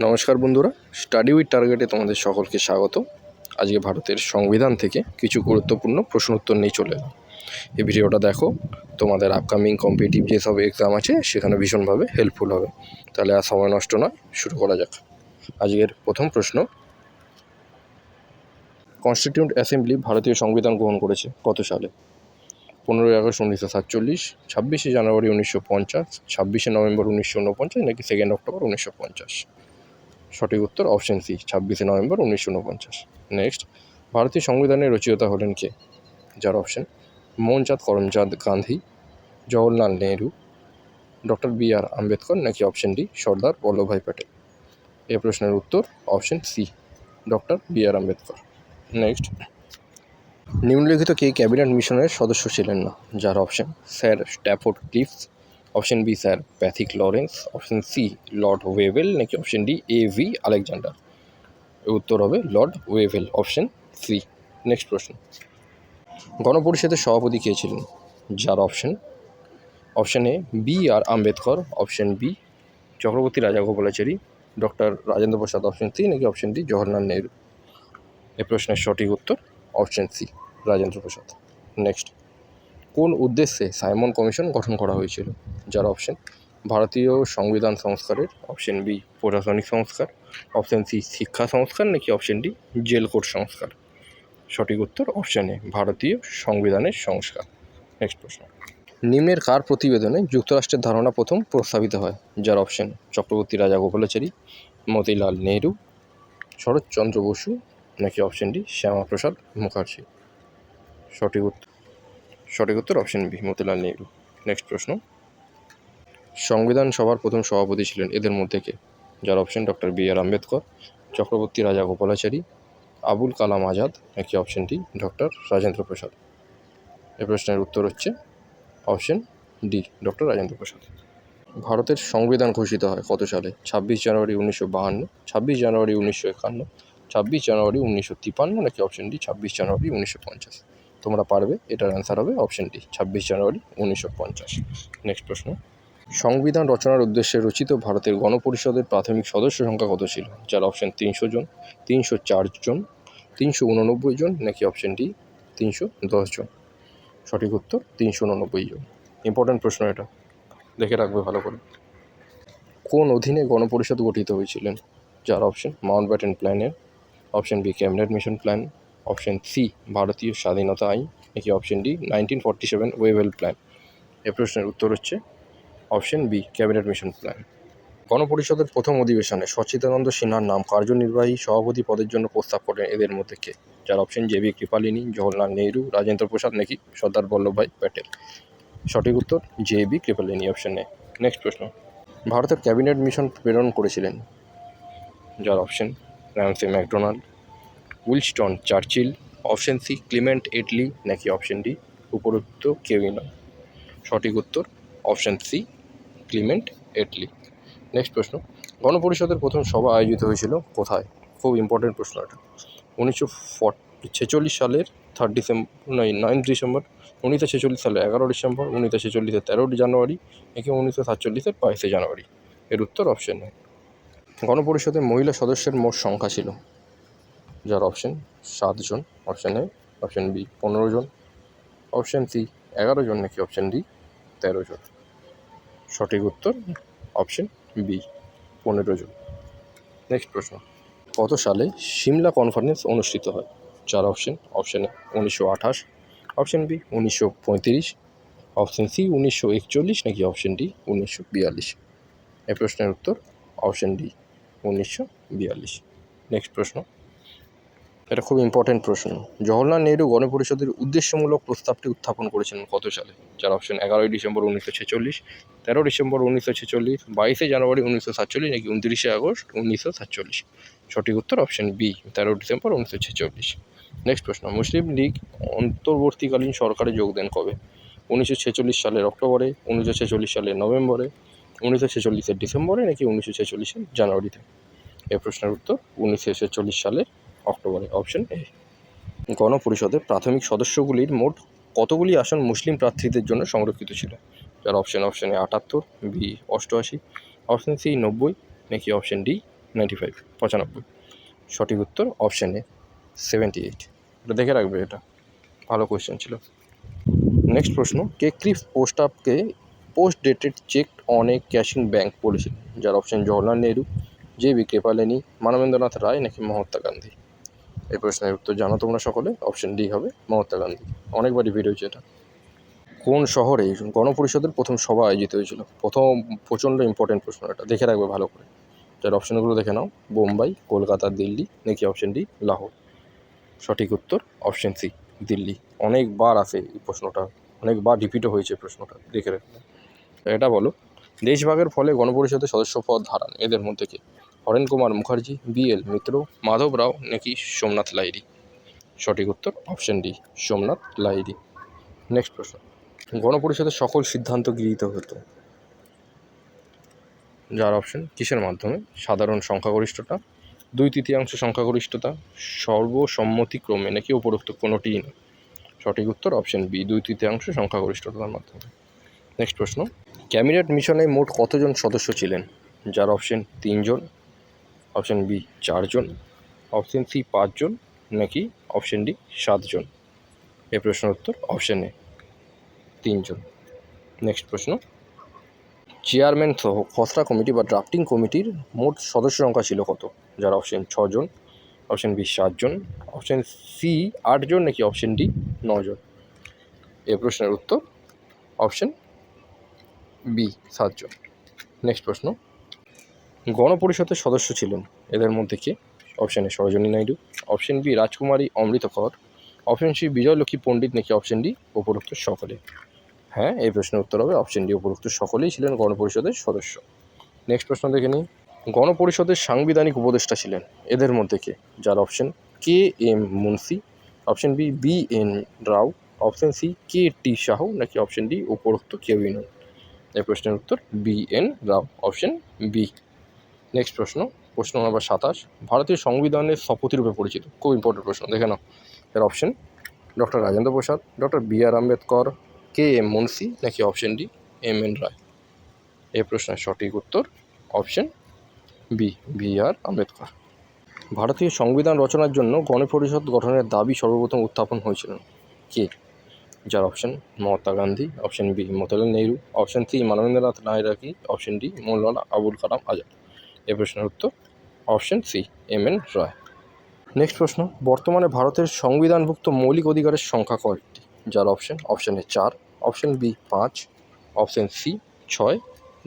নমস্কার বন্ধুরা, study with টার্গেটে তোমাদের সকলকে স্বাগত। আজকে ভারতের সংবিধান থেকে কিছু গুরুত্বপূর্ণ প্রশ্ন উত্তর নিয়ে চলে এলাম। এই ভিডিওটা দেখো, তোমাদের আপকামিং কম্পিটিটিভ যেসব এক্সাম আছে সেখানে ভীষণভাবে হেল্পফুল হবে। তাহলে আর সময় নষ্ট নয়, শুরু করা যাক। আজকের প্রথম প্রশ্ন, কনস্টিটিউয়েন্ট অ্যাসেম্বলি ভারতীয় সংবিধান গ্রহণ করেছে কত সালে? 15ই আগস্ট 1947, 26শে জানুয়ারি 1950, 26শে নভেম্বর 1949 নাকি 2 অক্টোবর 1950? সঠিক উত্তর অপশন সি, 26শে নভেম্বর 1949। নেক্সট, ভারতীয় সংবিধানের রচয়িতা হলেন কে? যার option: Mohanchand Karamchand Gandhi, Jawaharlal Nehru, doctor B R. Ambedkar নাকি অপশন ডি সর্দার বল্লভভাই প্যাটেল? এই প্রশ্নের উত্তর option C, doctor B R. Ambedkar. Next, নিম্নলিখিত কে ক্যাবিনেট মিশনের সদস্য ছিলেন না? যার option: sir Stafford Cripps, option B sir Pethick Lawrence, option C lord Wavell নাকি অপশন ডি এ.ভি. আলেকজান্ডার? উত্তর হবে lord Wavell, option C. Next প্রশ্ন, গণপরিষদের সভাপতি কে ছিলেন? যার option: option A B R. Ambedkar, option B Chakravarti Rajagopalachari, doctor Rajendra Prasad, option C নাকি অপশন ডি জওহরলাল নেহরু? এই প্রশ্নের সঠিক উত্তর option C, Rajendra Prasad. Next, কোন উদ্দেশ্যে সাইমন কমিশন গঠন করা হয়েছিল? যার অপশন: ভারতীয় সংবিধান সংস্কারের, অপশন বি প্রশাসনিক সংস্কার, অপশন সি শিক্ষা সংস্কার নাকি অপশন ডি জেল কোড সংস্কার? সঠিক উত্তর অপশন এ, ভারতীয় সংবিধানের সংস্কার। নেক্সট প্রশ্ন, নিম্নের কার প্রতিবেদনে যুক্তরাষ্ট্রের ধারণা প্রথম প্রস্তাবিত হয়? যার অপশন: চক্রবর্তী রাজাগোপালাচারী, মতিলাল নেহরু, শরৎচন্দ্র বসু নাকি অপশন ডি শ্যামাপ্রসাদ মুখার্জি? সঠিক উত্তর option B, Motilal Nehru. Next প্রশ্ন, সংবিধান সভার প্রথম সভাপতি ছিলেন এদের মধ্যে কে? যার option: doctor B R. Ambedkar, Chakravarti Rajagopalachari, Abul Kalam Azad নাকি option D doctor Rajendra Prasad? এই প্রশ্নের উত্তর হচ্ছে option D, doctor Rajendra Prasad. ভারতের সংবিধান ঘোষিত হয় কত সালে? 26 জানুয়ারি 1952, 26 জানুয়ারি 1951, 26 জানুয়ারি 1953 নাকি অপশন ডি 26 জানুয়ারি 1950? তোমরা পারবে, এটার অ্যান্সার হবে অপশন ডি 26 জানুয়ারি 1950। নেক্সট প্রশ্ন, সংবিধান রচনার উদ্দেশ্যে রচিত ভারতের গণপরিষদের প্রাথমিক সদস্য সংখ্যা কত ছিল? যার অপশন: 300 জন, 304 জন, 389 জন নাকি অপশন ডি 310 জন? সঠিক উত্তর 389 জন। ইম্পর্ট্যান্ট প্রশ্ন, এটা দেখে রাখবে ভালো করে। কোন অধীনে গণপরিষদ গঠিত হয়েছিলেন? যার অপশন: মাউন্টব্যাটেন প্ল্যানের, option B cabinet mission plan, option C ভারতীয় স্বাধীনতা আইন নাকি অপশন ডি 1947 ওয়েভেল প্ল্যান? এ প্রশ্নের উত্তর হচ্ছে option B cabinet mission plan. গণপরিষদের প্রথম অধিবেশনে সচ্চিদানন্দ সিনহার নাম কার্যনির্বাহী সভাপতি পদের জন্য প্রস্তাব করেন এদের মধ্যে কে? যার অপশন: জে.বি. কৃপালিনী, জওহরলাল নেহরু, রাজেন্দ্র প্রসাদ নাকি সর্দার বল্লভভাই প্যাটেল? সঠিক উত্তর J B. Kripalani, option A. Next প্রশ্ন, ভারতের ক্যাবিনেট মিশন প্রেরণ করেছিলেন? যার option: Ramsay MacDonald, Winston Churchill, option C Clement Attlee নাকি অপশন ডি উপরোক্ত কেউই নয়? সঠিক উত্তর option C, Clement Attlee. Next প্রশ্ন, গণপরিষদের প্রথম সভা আয়োজিত হয়েছিল কোথায়? খুব ইম্পর্টেন্ট প্রশ্ন এটা। 1946 সালের 9 ডিসেম্বর, 1946 সালে 11 ডিসেম্বর, 1946 13 জানুয়ারি নাকি 1947 22 জানুয়ারি? এর উত্তর অপশন এ। গণপরিষদের মহিলা সদস্যের মোট সংখ্যা ছিল? যার অপশন: 7 জন, অপশন এ, অপশন বি 15 জন, অপশন সি 11 জন নাকি অপশন ডি 13 জন? সঠিক উত্তর অপশন বি 15 জন। নেক্সট প্রশ্ন, কত সালে সিমলা কনফারেন্স অনুষ্ঠিত হয়? যার option: option A 1928, option B 1935, option C 1941 নাকি অপশন ডি 1942? এই প্রশ্নের উত্তর অপশন ডি 1942। নেক্সট প্রশ্ন, এটা খুব ইম্পর্টেন্ট প্রশ্ন। জওহরলাল নেহরু গণপরিষদের উদ্দেশ্যমূলক প্রস্তাবটি উত্থাপন করেছিলেন কত সালে? যার অপশন: 11 ডিসেম্বর 1946, 13 ডিসেম্বর 1946, 22 জানুয়ারি 1947 নাকি 29 আগস্ট 1947? সঠিক উত্তর অপশন বি 13 ডিসেম্বর 1946। নেক্সট প্রশ্ন, মুসলিম লীগ অন্তর্বর্তীকালীন সরকারে যোগ দেন কবে? 1946 সালের অক্টোবরে, 1946 সালের নভেম্বরে, 1946 ডিসেম্বরে নাকি 1946 জানুয়ারিতে? এই প্রশ্নের উত্তর 1946 সালের অক্টোবরে, অপশন এ। গণপরিষদের প্রাথমিক সদস্যগুলির মোট কতগুলি আসন মুসলিম প্রার্থীদের জন্য সংরক্ষিত ছিল? যার option: option A 78, B 88, option C 90 নাকি অপশন ডি 95, 95। সঠিক উত্তর অপশান এ 78। এটা দেখে রাখবে, এটা ভালো কোয়েশ্চেন ছিল। নেক্সট প্রশ্ন, কে Cripps post post dated cheque on a cashing bank বলেছিল? যার অপশান জওহরলাল নেহরু, জে.বি. কৃপালিনী, মানবেন্দ্রনাথ রায় নাকি মহাত্মা গান্ধী? এই প্রশ্নের উত্তর জানো তোমরা সকলে, অপশান ডি হবে মহাত্মা গান্ধী। অনেকবারই ভিডিও হয়েছে এটা। কোন শহরে গণপরিষদের প্রথম সভা আয়োজিত হয়েছিল? প্রথম প্রচণ্ড ইম্পর্টেন্ট প্রশ্ন, এটা দেখে রাখবে ভালো করে। যার অপশানগুলো দেখে নাও, বোম্বাই, কলকাতা, দিল্লি নাকি অপশান ডি লাহোর? সঠিক উত্তর অপশান সি দিল্লি। অনেকবার আসে এই প্রশ্নটা, অনেকবার রিপিটও হয়েছে প্রশ্নটা, দেখে রাখবে। এটা বলো, দেশভাগের ফলে গণপরিষদের সদস্য পদ হারান এদের মধ্যে কে? হরেন কুমার মুখার্জি, বি.এল. মিত্র, মাধব রাও নাকি সোমনাথ লাহিড়ী? সঠিক উত্তর option D Somnath Lahiri. Next প্রশ্ন, গণপরিষদের সকল সিদ্ধান্ত গৃহীত হতো, যার অপশান কিসের মাধ্যমে? সাধারণ সংখ্যাগরিষ্ঠতা, 2/3 সংখ্যাগরিষ্ঠতা, সর্বসম্মতিক্রমে নাকি উপরোক্ত কোনোটিই না? সঠিক উত্তর অপশান বি 2/3 সংখ্যাগরিষ্ঠতার মাধ্যমে। নেক্সট প্রশ্ন, ক্যাবিনেট মিশনে মোট কতজন সদস্য ছিলেন? যার অপশান 3 জন, অপশান বি 4 জন, অপশান সি 5 জন নাকি অপশান ডি 7 জন? এই প্রশ্নের উত্তর অপশান এ 3 জন। নেক্সট প্রশ্ন, চেয়ারম্যান সহ খসড়া কমিটি বা ড্রাফটিং কমিটির মোট সদস্য সংখ্যা ছিল কত? যার অপশান 6 জন, অপশান বি 7 জন, অপশান সি 8 জন নাকি অপশান ডি 9 জন? এই প্রশ্নের উত্তর অপশান বি 7 জন। নেক্সট প্রশ্ন, গণপরিষদের সদস্য ছিলেন এদের মধ্যে কে? Option A Sarojini Naidu, option B Rajkumari Amrit কর, অপশান সি বিজয়লক্ষ্মী পণ্ডিত নাকি অপশান ডি উপরোক্ত সকলে? হ্যাঁ, এই প্রশ্নের উত্তর হবে অপশান ডি উপরোক্ত সকলেই ছিলেন গণপরিষদের সদস্য। নেক্সট প্রশ্ন দেখে নিই, গণপরিষদের সাংবিধানিক উপদেষ্টা ছিলেন এদের মধ্যে কে? যার option K M. Munshi, option B B N. Rao, option C K T. Sahu নাকি অপশান ডি উপরোক্ত কেউই নন? এই প্রশ্নের উত্তর B N. Rao, option B. Next প্রশ্ন, প্রশ্ন নম্বর 27, ভারতীয় সংবিধানের স্থপতি রূপে পরিচিত, খুব ইম্পর্টেন্ট প্রশ্ন, দেখে নাও। এর option doctor Rajendra Prasad, doctor B R. Ambedkar, K M. Munshi নাকি অপশান ডি এম.এন. রায়? এই প্রশ্নের সঠিক উত্তর অপশান বি বি.আর. আম্বেদকর। ভারতীয় সংবিধান রচনার জন্য গণপরিষদ গঠনের দাবি সর্বপ্রথম উত্থাপন হয়েছিল কে? যার option Mahatma Gandhi, option B Motilal Nehru, option C Manabendranath Roy, option D Maulana Abul Kalam Azad? এই প্রশ্নের উত্তর option C M N. Roy. Next প্রশ্ন, বর্তমানে ভারতের সংবিধানভুক্ত মৌলিক অধিকারের সংখ্যা কয়টি? যার option A 4, option B 5, option C 6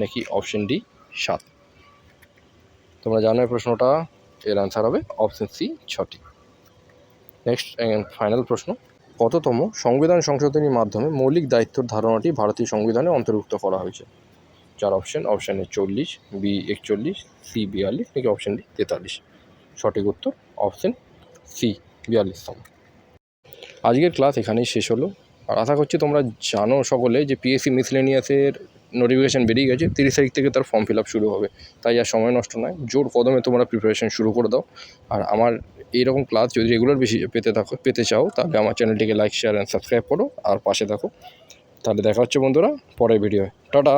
নাকি অপশান ডি 7? তোমরা জানো এই প্রশ্নটা, এর অ্যান্সার হবে অপশান সি 6টি। নেক্সট ফাইনাল প্রশ্ন, কততম সংবিধান সংশোধনীর মাধ্যমে মৌলিক দায়িত্বর ধারণাটি ভারতীয় সংবিধানে অন্তর্ভুক্ত করা হয়েছে? যার অপশান এ 40, বি 41, সি 42 নাকি অপশান ডি 43? সঠিক উত্তর অপশান সি 42তম। আজকের ক্লাস এখানেই শেষ হলো। আর আশা করছি তোমরা জানো সকলে যে পিএসসি মিসলেনিয়াসের নোটিফিকেশান বেরিয়ে গেছে, 30 তারিখ থেকে তার ফর্ম ফিল আপ শুরু হবে। তাই আর সময় নষ্ট নয়, জোর কদমে তোমরা প্রিপারেশান শুরু করে দাও। আর আমার এইরকম ক্লাস যদি রেগুলার বেশি পেতে চাও, তাহলে আমার চ্যানেলটিকে লাইক, শেয়ার অ্যান্ড সাবস্ক্রাইব করো আর পাশে থাকো। তাহলে দেখা হচ্ছে বন্ধুরা পরের ভিডিওয়। টাটা।